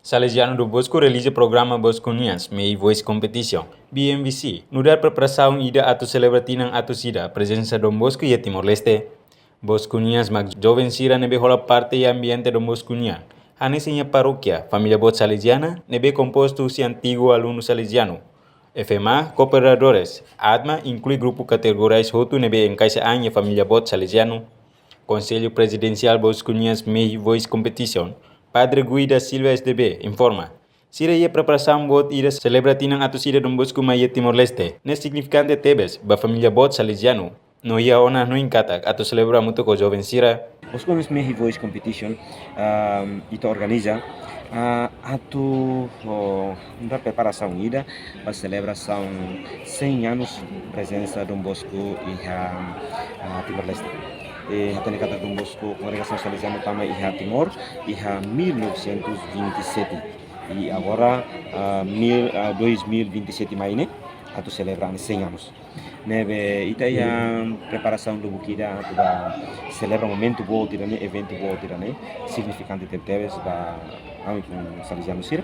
Salesiano do Bosco realiza programa Bosconians May Voice Competition, BMVC, no dar preparação ida ato celebratinang ato sida, presença Dom Bosco e Timor-Leste. Bosconians mag jovem sira nebe rola parte e ambiente Dom Bosconian. Anessa em paróquia, família bot salesiana, nebe composto si antigo aluno salesiano. FMA, cooperadores, ADMA inclui grupo categorais Hotu nebe encaixa a família bot salesiano. Conselho Presidencial Bosconians May Voice Competition, Padre Guida Silva SDB, informa. Sira ia preparação bot ira celebratinang ato sira Dom Bosco Maia Timor-Leste. Ne significante tebes, ba família bot salesiano. No ia ona no incata, ato celebra muito com jovem sira. Bosconians May Voice Competition itu organiza ato da preparação ida para a celebração 100 anos presença Dom Bosco e Timor-Leste. Até kata Dom Bosco, congregação salesiana também e Timor, e 1927. E agora 2027 mais né, ato celebrar 100 anos. Neve ita yang preparação do bukida para celebrar momento bom tirane evento bom tirane significante teves ba kami com salesiano sira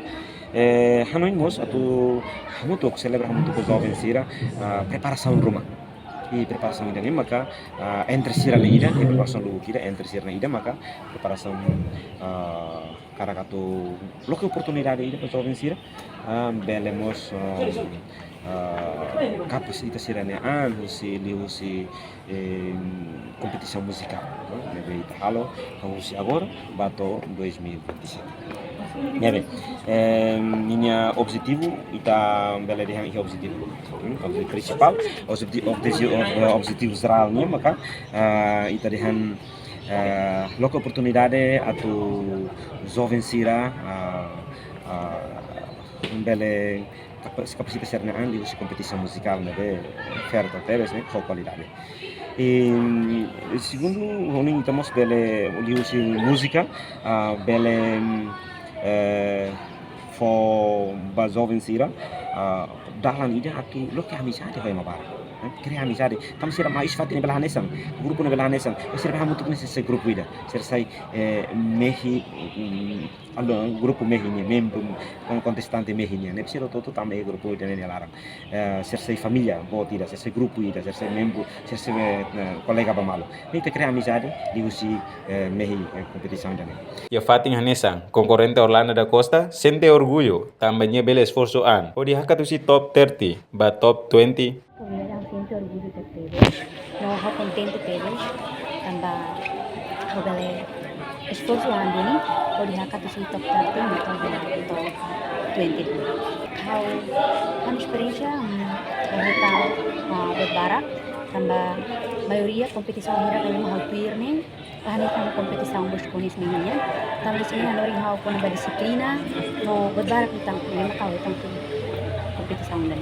hanoi mos atu muito celebrar muito com jovem sira preparação rumah e preparação ida nem maka entre sira na ida e preparação do bukida entre sira na ida maka preparação karakato loke oportunidade ida para jovem sira belemos kapasitas sira ne husi liusi competição musical, neve itahalo husi agora bato 2027. Neve minha objetivo ita bela de hang objetivo principal objetivo geral nih maka ita dehan loka oportunidade atau jovem sira bela kapasitas sernaan di usi competição musical neve oferta teves né com qualidade. E segundo honing estamos bele di usi música bele for ba jovem sira dalan ida atu loke amizade vai mabara. Cria amizade. Tam sira mais fati ne belahanesang, grupo ne belahanesang. Sira ha mutuk nesse grupo ida. Sira sai mehi allo grupo mehi ne membro con contestante mehi ne. Ne sira toto tam e grupo ida ne larang. Sira sai família bot ida, sira sai grupo ida, sira sai membro, sira sai colega pamalo. Ne te cria amizade di usi mehi competição ida ne. E a Fatin Hanesang, concorrente Orlando da Costa, sente orgulho, também bele esforço an. Odi hakatusi top 30, ba top 20. Siento orgullo de ustedes, no ho contento tedes, tamba ho bele esforço andini, ho dihaka tu si top 30 atau top 20. How kami experiência kita berbarak, tamba maioria competição hira kami mahapir nih, kahani kami competição Bosconis minyak, tamba sini anoring how pun berdisiplina, no berbarak ditang lima kau ditang competição dan.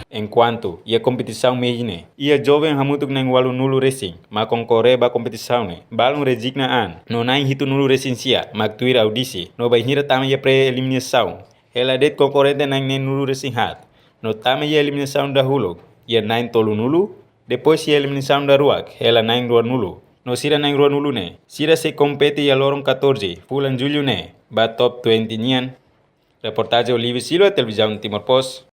Enquanto a competição meine, a jovem hamutuk neng walu nulu racing, ma concorre ba competição ne, balun resigna an, no nain hitu nulu racing sia, mag tuir audisi, no ba hira tama ya pre-eliminação, ela det concorrente neng nulu racing hat, no tama ya eliminação da hulog, ya nain tolu nulu, depois ya eliminação da ruak, ela nain rua nulu, no sira nain rua nulu ne, sira se compete ya lorong 14, fulan julho ne, ba top 20 nian. Reportagem Olívio Silva, Televisão Timor Post.